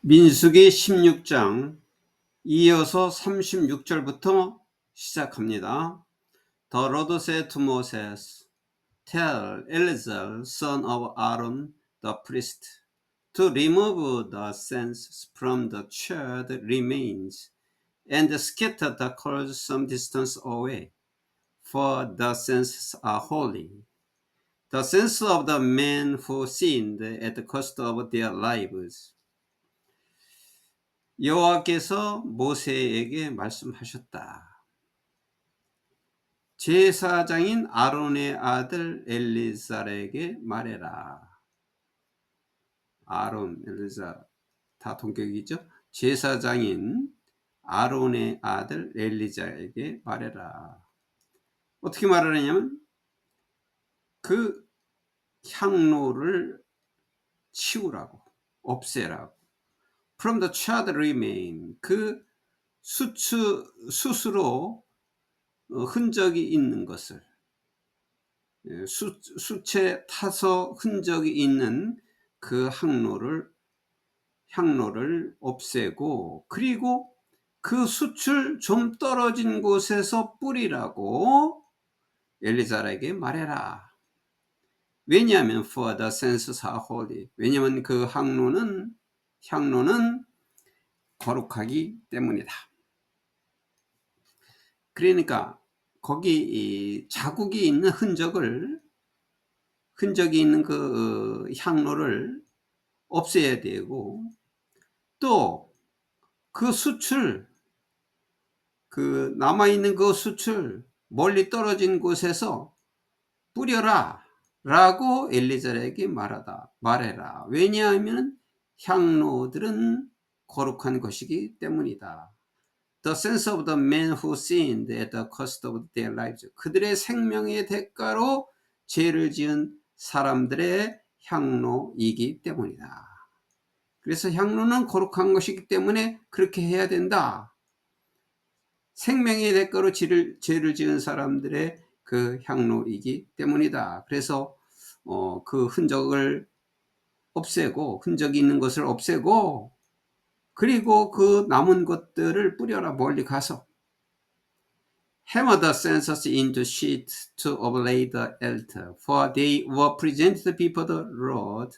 민수기 16장 이어서 36절부터 시작합니다. The Lord said to Moses, Tell Eleazar, son of Aaron, the priest, to remove the censer from the charred remains and scatter the coals some distance away, for the censers are holy. The censer of the men who sinned at the cost of their lives. 여호와께서 모세에게 말씀하셨다. 제사장인 아론의 아들 엘리사에게 말해라. 아론, 엘리사 다 동격이죠. 제사장인 아론의 아들 엘리사에게 말해라. 어떻게 말하느냐면 그 향로를 치우라고, 없애라고. From the charred remain, 그 숯으로 흔적이 있는 것을, 숯에 타서 흔적이 있는 그 향로를 없애고, 그리고 그 숯을 좀 떨어진 곳에서 뿌리라고 엘리사에게 말해라. 왜냐하면 for the censers are holy, 왜냐하면 그 향로는 거룩하기 때문이다. 그러니까 거기 자국이 있는 흔적이 있는 그 향로를 없애야 되고, 또 그 숯을, 그 남아있는 그 숯을 멀리 떨어진 곳에서 뿌려라 라고 엘리사에게 말해라. 왜냐하면 향로들은 거룩한 것이기 때문이다. The sense of the men who sinned at the cost of their lives. 그들의 생명의 대가로 죄를 지은 사람들의 향로이기 때문이다. 그래서 향로는 거룩한 것이기 때문에 그렇게 해야 된다. 생명의 대가로 죄를 지은 사람들의 그 향로이기 때문이다. 그래서 그 흔적을 없애고, 흔적이 있는 것을 없애고, 그리고 그 남은 것들을 뿌려라. 멀리 가서 Hammer the censers into sheets to oblate the altar, for they were presented before the Lord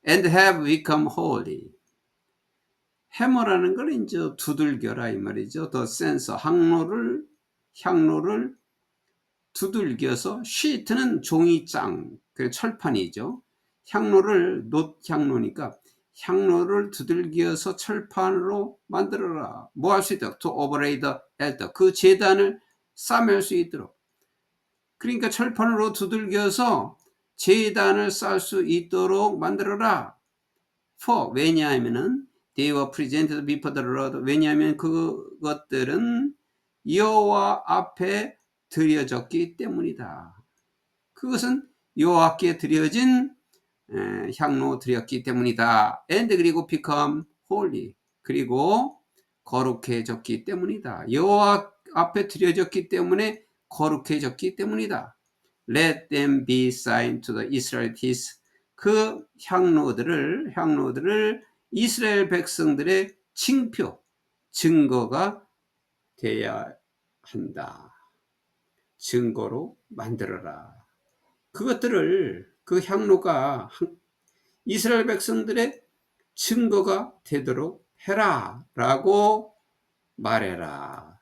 and have become holy. 해머라는 걸 이제 두들겨라 이 말이죠. The censer, 향로를 두들겨서, sheet는 종이장, 그 철판이죠. 향로니까 향로를 두들겨서 철판으로 만들어라. 뭐 할 수 있도록, to oblate the altar, 그 제단을 싸맬 수 있도록. 그러니까 철판으로 두들겨서 제단을 쌀 수 있도록 만들어라. For, 왜냐하면은 they were presented before the Lord, 왜냐하면 그것들은 여호와 앞에 드려졌기 때문이다. 그것은 여호와께 드려진 향로 드렸기 때문이다. And 그리고 become holy, 그리고 거룩해졌기 때문이다. 여호와 앞에 드려졌기 때문에 거룩해졌기 때문이다. Let them be sign to the Israelites. 그 향로들을 이스라엘 백성들의 징표, 증거가 되어야 한다. 증거로 만들어라. 그것들을, 그 향로가 이스라엘 백성들의 증거가 되도록 해라 라고 말해라.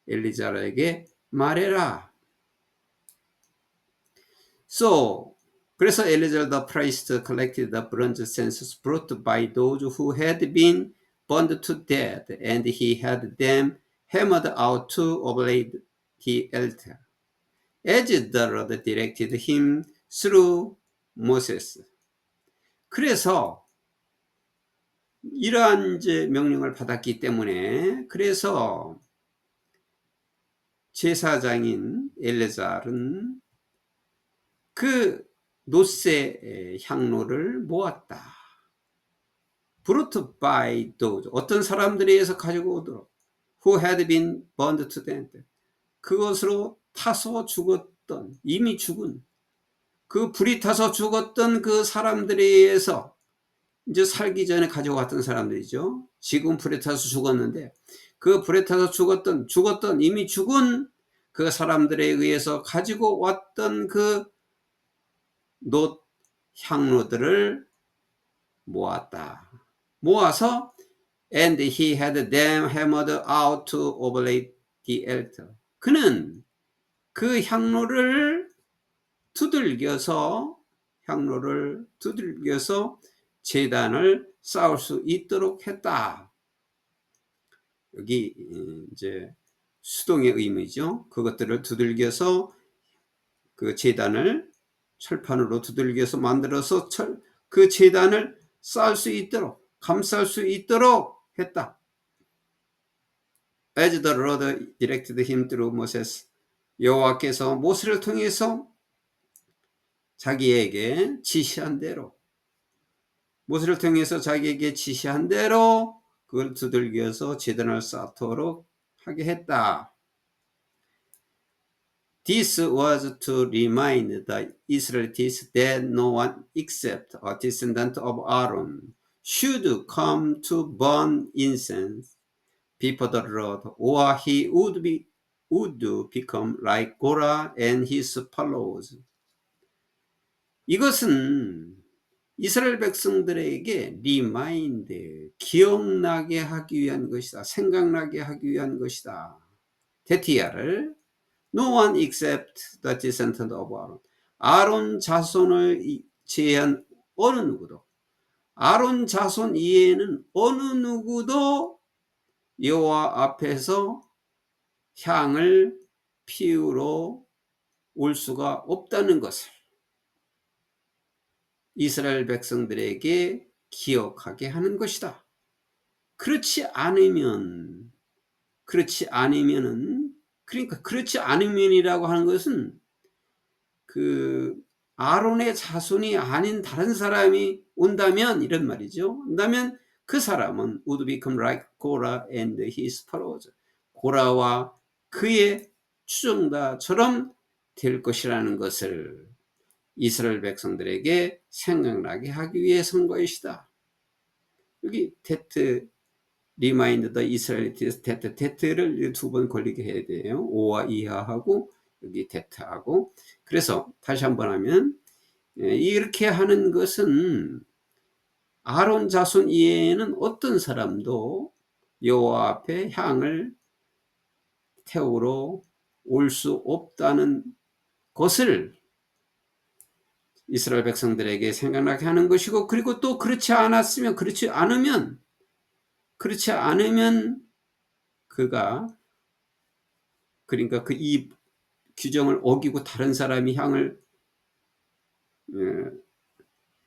엘리사에게 말해라. So, 그래서 엘리에zer the priest collected the bronze censers brought by those who had been burned to death, and he had them hammered out to oblate the altar, as the Lord directed him through Moses. 그래서 이러한 이제 명령을 받았기 때문에, 그래서 제사장인 엘레잘은 그 노새 향로를 모았다. brought by those, 어떤 사람들에 의해서 가지고 오도록, who had been burned to death, 그것으로 타서 죽었던, 이미 죽은, 그 불이 타서 죽었던 그 사람들에 의해서 이제 살기 전에 가져왔던 사람들이죠. 지금 불에 타서 죽었는데 그 불에 타서 죽었던 이미 죽은 그 사람들에 의해서 가지고 왔던 그 놋 향로들을 모았다. 모아서 and he had them hammered out to oblate the altar. 그는 그 향로를 두들겨서 제단을 쌓을 수 있도록 했다. 여기 이제 수동의 의미죠. 그것들을 두들겨서 그 제단을 철판으로 두들겨서 만들어서 그 제단을 쌓을 수 있도록, 감쌀 수 있도록 했다. As the Lord directed him through Moses. 여호와께서 모세를 통해서 자기에게 지시한 대로, 모세를 통해서 자기에게 지시한 대로 그걸 두들겨서 제단을 쌓도록 하게 했다. This was to remind the Israelites that no one except a descendant of Aaron should come to burn incense before the Lord, or he would become like Korah and his followers. 이것은 이스라엘 백성들에게 리마인드, 기억나게 하기 위한 것이다. 생각나게 하기 위한 것이다. 데티아를 No one except the descendant of Aaron. 아론 자손을 제한 어느 누구도, 아론 자손 이외에는 어느 누구도 여호와 앞에서 향을 피우러 올 수가 없다는 것을 이스라엘 백성들에게 기억하게 하는 것이다. 그렇지 않으면은, 그러니까 그렇지 않으면이라고 하는 것은 그 아론의 자손이 아닌 다른 사람이 온다면, 이런 말이죠. 온다면 그 사람은 would become like Korah and his followers. 고라와 그의 추종자처럼 될 것이라는 것을 이스라엘 백성들에게 생각나게 하기 위해서인 것이다. 여기 데트 리마인드 더 이스라엘리티스 데트를 두 번 걸리게 해야 돼요. 오와 이하하고 여기 데트하고. 그래서 다시 한번 하면 이렇게 하는 것은 아론 자손 이외에는 어떤 사람도 여호와 앞에 향을 태우러 올 수 없다는 것을 이스라엘 백성들에게 생각나게 하는 것이고, 그리고 또 그렇지 않으면 그가, 그러니까 그 이 규정을 어기고 다른 사람이 향을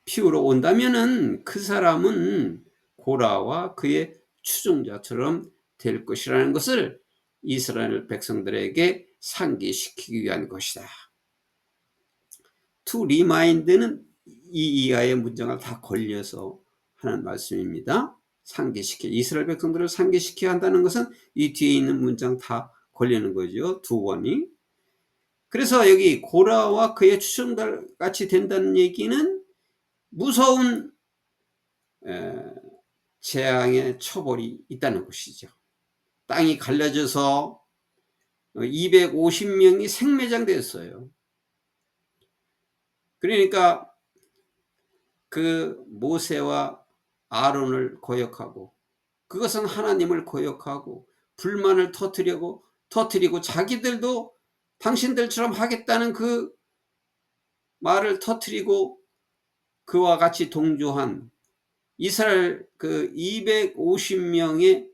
피우러 온다면은 그 사람은 고라와 그의 추종자처럼 될 것이라는 것을 이스라엘 백성들에게 상기시키기 위한 것이다. To remind는 이 이하의 문장을 다 걸려서 하는 말씀입니다. 이스라엘 백성들을 상기시켜야 한다는 것은 이 뒤에 있는 문장 다 걸리는 거죠. 두 번이. 그래서 여기 고라와 그의 추종자 같이 된다는 얘기는 무서운 재앙의 처벌이 있다는 것이죠. 땅이 갈라져서 250명이 생매장되었어요. 그러니까 그 모세와 아론을 거역하고, 그것은 하나님을 거역하고 불만을 터뜨리고 자기들도 당신들처럼 하겠다는 그 말을 터뜨리고 그와 같이 동조한 이스라엘 그 250명의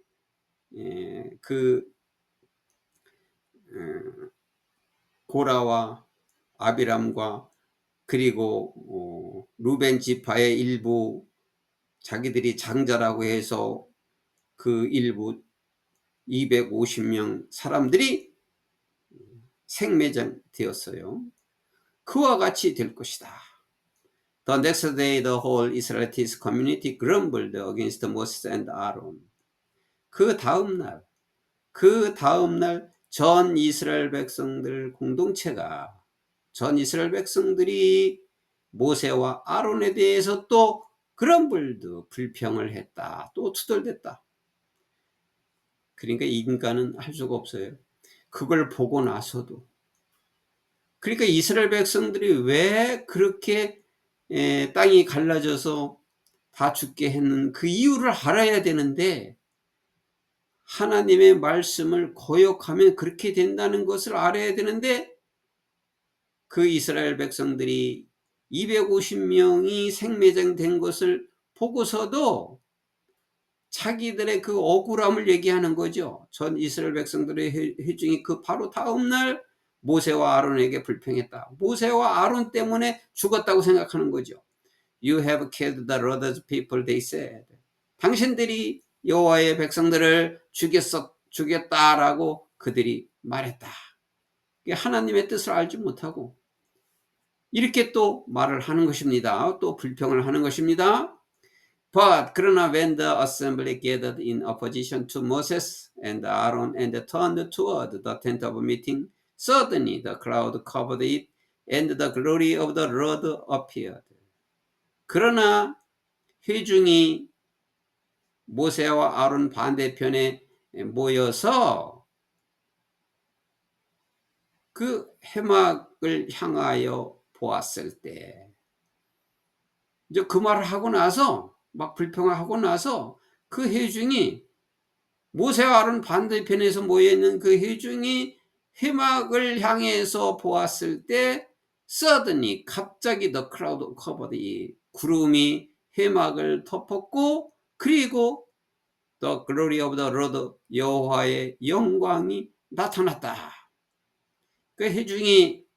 그 고라와 아비람과 그리고 루벤 지파의 일부, 자기들이 장자라고 해서 그 일부 250명 사람들이 생매장 되었어요. 그와 같이 될 것이다. The next day the whole Israelite community grumbled against Moses and Aaron. 그 다음 날 전 이스라엘 백성들이 모세와 아론에 대해서 또 그럼블드 불평을 했다. 또 투덜댔다. 그러니까 인간은 할 수가 없어요. 그걸 보고 나서도. 그러니까 이스라엘 백성들이 왜 그렇게 땅이 갈라져서 다 죽게 했는 그 이유를 알아야 되는데, 하나님의 말씀을 거역하면 그렇게 된다는 것을 알아야 되는데, 그 이스라엘 백성들이 250명이 생매장된 것을 보고서도 자기들의 그 억울함을 얘기하는 거죠. 전 이스라엘 백성들의 회중이 그 바로 다음날 모세와 아론에게 불평했다. 모세와 아론 때문에 죽었다고 생각하는 거죠. You have killed the Lord's people, they said. 당신들이 여호와의 백성들을 죽였다라고 그들이 말했다. 하나님의 뜻을 알지 못하고 이렇게 또 말을 하는 것입니다. 또 불평을 하는 것입니다. But 그러나 when the assembly gathered in opposition to Moses and Aaron and turned toward the tent of meeting, suddenly the cloud covered it and the glory of the Lord appeared. 그러나 회중이 모세와 아론 반대편에 모여서 그 해막을 향하여 보았을 때, 이제 그 말을 하고 나서 막 불평을 하고 나서 그 회중이 모세와 아론 반대편에서 모여있는 그 회중이 해막을 향해서 보았을 때 suddenly 갑자기 the cloud covered, 이 구름이 해막을 덮었고, 그리고 the glory of the Lord, 여호와의 영광이 나타났다. 그 회중이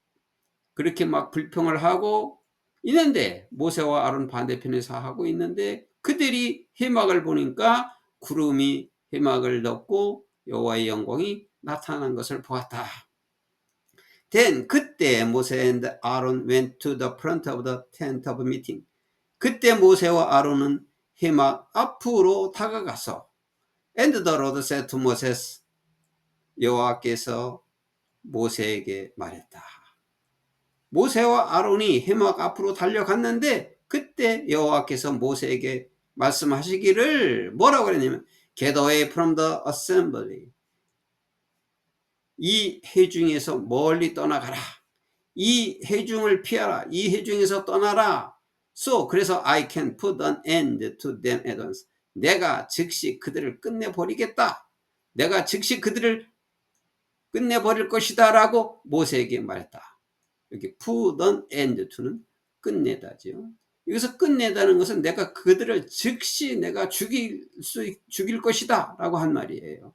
그렇게 막 불평을 하고 있는데, 모세와 아론 반대편에서 하고 있는데, 그들이 해막을 보니까 구름이 해막을 덮고 여호와의 영광이 나타난 것을 보았다. Then 그때 모세 and Aaron went to the front of the tent of meeting. 그때 모세와 아론은 해막 앞으로 다가가서 And the Lord said to Moses, 여호와께서 모세에게 말했다. 모세와 아론이 해막 앞으로 달려갔는데 그때 여호와께서 모세에게 말씀하시기를 뭐라고 그랬냐면 Get away from the assembly. 이 회중에서 멀리 떠나가라. 이 회중을 피하라. 이 회중에서 떠나라. So 그래서 I can put an end to them at once. 내가 즉시 그들을 끝내버리겠다. 내가 즉시 그들을 끝내버릴 것이다 라고 모세에게 말했다. 여기 put an end to는 끝내다죠. 여기서 끝내다는 것은 내가 그들을 즉시 내가 죽일 것이다 라고 한 말이에요.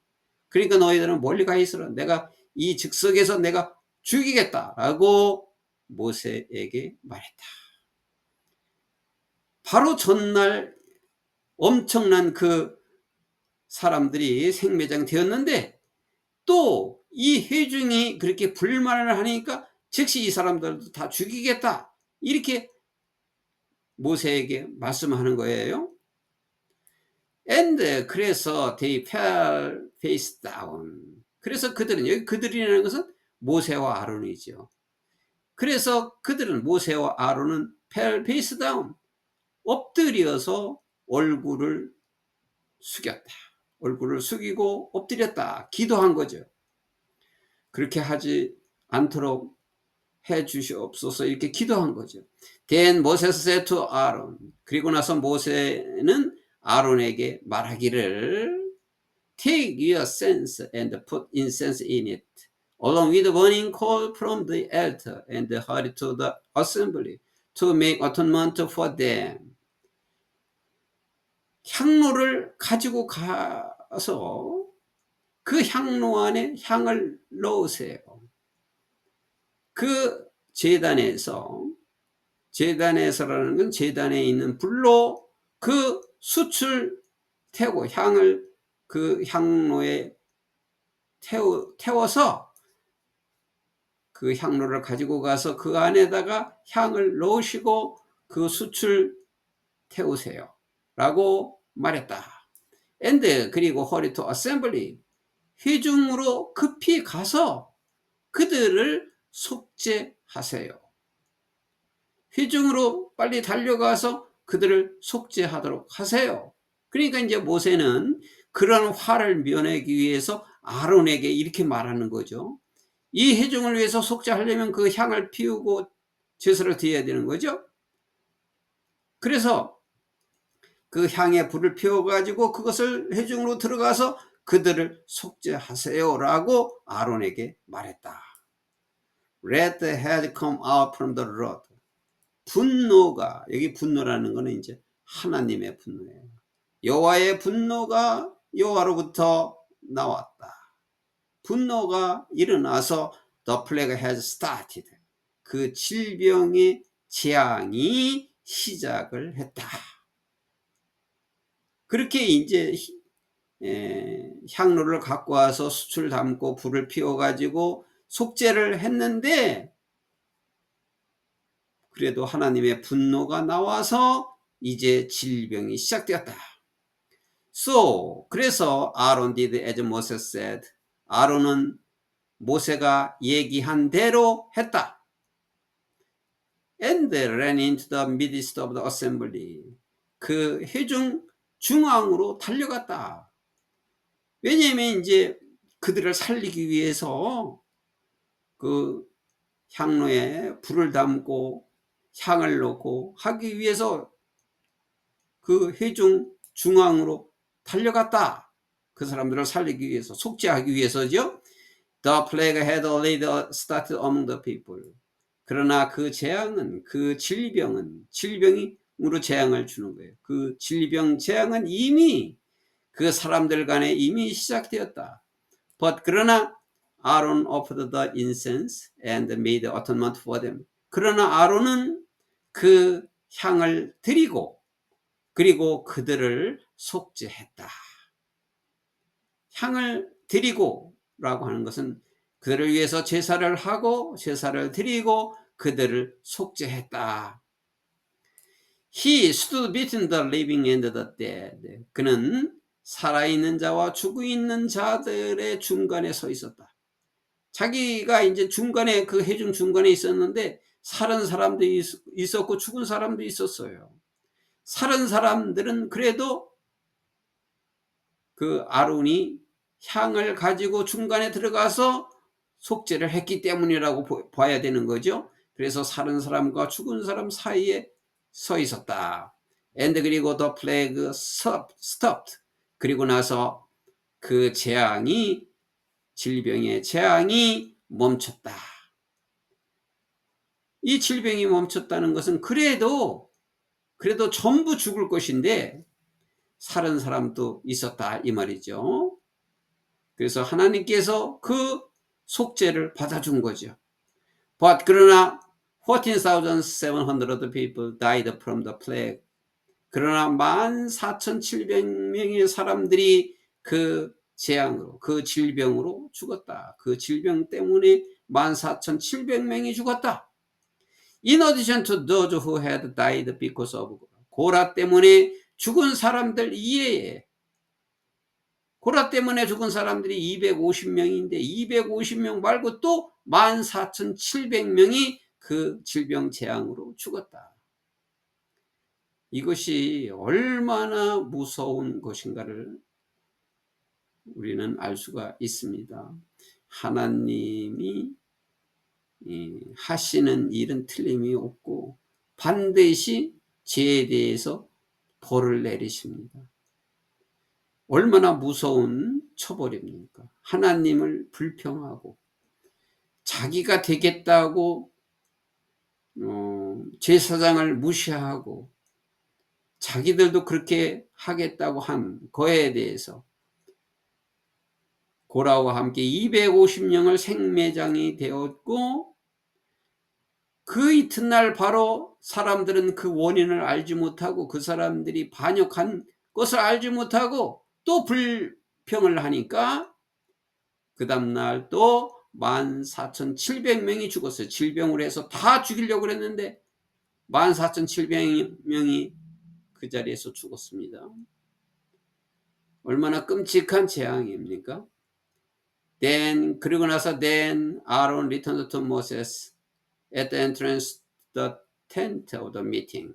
그러니까 너희들은 멀리 가 있으라. 내가 이 즉석에서 내가 죽이겠다 라고 모세에게 말했다. 바로 전날 엄청난 그 사람들이 생매장 되었는데 또 이 회중이 그렇게 불만을 하니까 즉시 이 사람들도 다 죽이겠다 이렇게 모세에게 말씀하는 거예요. And 그래서 they fell face down. 그래서 그들은, 여기 그들이라는 것은 모세와 아론이죠. 그래서 그들은, 모세와 아론은 fell face down, 엎드려서 얼굴을 숙였다. 얼굴을 숙이고 엎드렸다. 기도한 거죠. 그렇게 하지 않도록 해 주시옵소서 이렇게 기도한 거죠. Then Moses said to Aaron. 그리고 나서 모세는 아론에게 말하기를 Take your censer and put incense in it, along with burning coal from the altar, and hurry to the assembly to make atonement for them. 향로를 가지고 가서 그 향로 안에 향을 넣으세요. 그 제단에서라는 건 제단에 있는 불로 그 숯을 태우고 향을 그 향로에 태워서 그 향로를 가지고 가서 그 안에다가 향을 넣으시고 그 숯을 태우세요 라고 말했다. And 그리고 hurry to assembly, 회중으로 급히 가서 그들을 속죄하세요. 회중으로 빨리 달려가서 그들을 속죄하도록 하세요. 그러니까 이제 모세는 그런 화를 면하기 위해서 아론에게 이렇게 말하는 거죠. 이 회중을 위해서 속죄하려면 그 향을 피우고 제사를 드려야 되는 거죠. 그래서 그 향에 불을 피워가지고 그것을 회중으로 들어가서 그들을 속죄하세요라고 아론에게 말했다. Let the head come out from the rod. 분노가, 여기 분노라는 것은 이제 하나님의 분노예요. 여호와의 분노가 여호와로부터 나왔다. 분노가 일어나서 the plague has started. 그 질병의 재앙이 시작을 했다. 그렇게 이제 향로를 갖고 와서 숯을 담고 불을 피워가지고 속죄를 했는데, 그래도 하나님의 분노가 나와서 이제 질병이 시작되었다. So, 그래서 Aaron did as Moses said. 아론은 모세가 얘기한 대로 했다. And ran into the midst of the assembly. 그 회중 중앙으로 달려갔다. 왜냐하면 이제 그들을 살리기 위해서 그 향로에 불을 담고 향을 넣고 하기 위해서 그 회중 중앙으로 달려갔다. 그 사람들을 살리기 위해서, 속죄하기 위해서죠. The plague had already started among the people. 그러나 그 재앙은, 그 질병으로 재앙을 주는 거예요. 그 질병 재앙은 이미 그 사람들 간에 이미 시작되었다. But 그러나 Aaron offered the incense and made atonement for them. 그러나 아론은 그 향을 드리고 그리고 그들을 속죄했다. 향을 드리고 라고 하는 것은 그들을 위해서 제사를 하고 제사를 드리고 그들을 속죄했다. He stood between the living and the dead. 그는 살아있는 자와 죽어있는 자들의 중간에 서 있었다. 자기가 이제 중간에, 그 회중 중간에 있었는데 살은 사람도 있었고 죽은 사람도 있었어요. 살은 사람들은 그래도 그 아론이 향을 가지고 중간에 들어가서 속죄를 했기 때문이라고 봐야 되는 거죠. 그래서 살은 사람과 죽은 사람 사이에 서 있었다. And 그리고 the plague stopped. 그리고 나서 그 재앙이, 질병의 재앙이 멈췄다. 이 질병이 멈췄다는 것은 그래도 전부 죽을 것인데 살은 사람도 있었다 이 말이죠. 그래서 하나님께서 그 속죄를 받아준 거죠. But 그러나 14,700 people died from the plague. 그러나 14,700명의 사람들이 그 재앙으로, 그 질병으로 죽었다. 그 질병 때문에 14,700명이 죽었다. In addition to those who had died because of 고라 때문에 죽은 사람들 이외에, 고라 때문에 죽은 사람들이 250명인데 250명 말고 또 14,700명이 그 질병 재앙으로 죽었다. 이것이 얼마나 무서운 것인가를 우리는 알 수가 있습니다. 하나님이 하시는 일은 틀림이 없고 반드시 죄에 대해서 벌을 내리십니다. 얼마나 무서운 처벌입니까? 하나님을 불평하고 자기가 되겠다고 제사장을 무시하고 자기들도 그렇게 하겠다고 한 거에 대해서 고라와 함께 250명을 생매장이 되었고, 그 이튿날 바로 사람들은 그 원인을 알지 못하고 그 사람들이 반역한 것을 알지 못하고 또 불평을 하니까 그 다음날 또 14,700명이 죽었어요. 질병으로 해서 다 죽이려고 그랬는데 14,700명이 그 자리에서 죽었습니다. 얼마나 끔찍한 재앙입니까? 그리고 나서 then Aaron returned to Moses at the entrance to the tent of the meeting.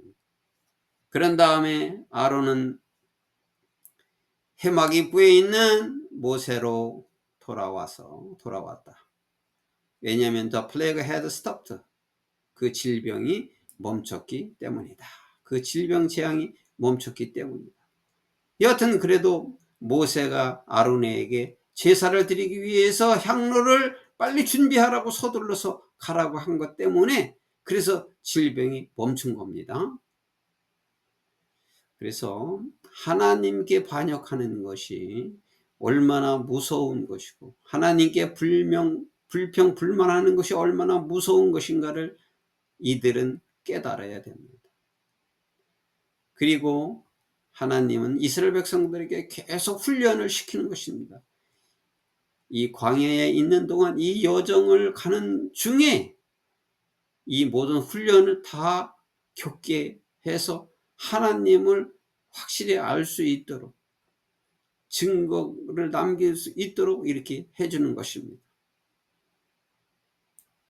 그런 다음에 아론은 해마기 부에 있는 모세로 돌아왔다. 왜냐하면 the plague had stopped. 그 질병이 멈췄기 때문이다. 그 질병 재앙이 멈췄기 때문이다. 여하튼 그래도 모세가 아론에게 제사를 드리기 위해서 향로를 빨리 준비하라고 서둘러서 가라고 한 것 때문에 그래서 질병이 멈춘 겁니다. 그래서 하나님께 반역하는 것이 얼마나 무서운 것이고 하나님께 불평 불만하는 것이 얼마나 무서운 것인가를 이들은 깨달아야 됩니다. 그리고 하나님은 이스라엘 백성들에게 계속 훈련을 시키는 것입니다. 이 광야에 있는 동안 이 여정을 가는 중에 이 모든 훈련을 다 겪게 해서 하나님을 확실히 알 수 있도록 증거를 남길 수 있도록 이렇게 해주는 것입니다.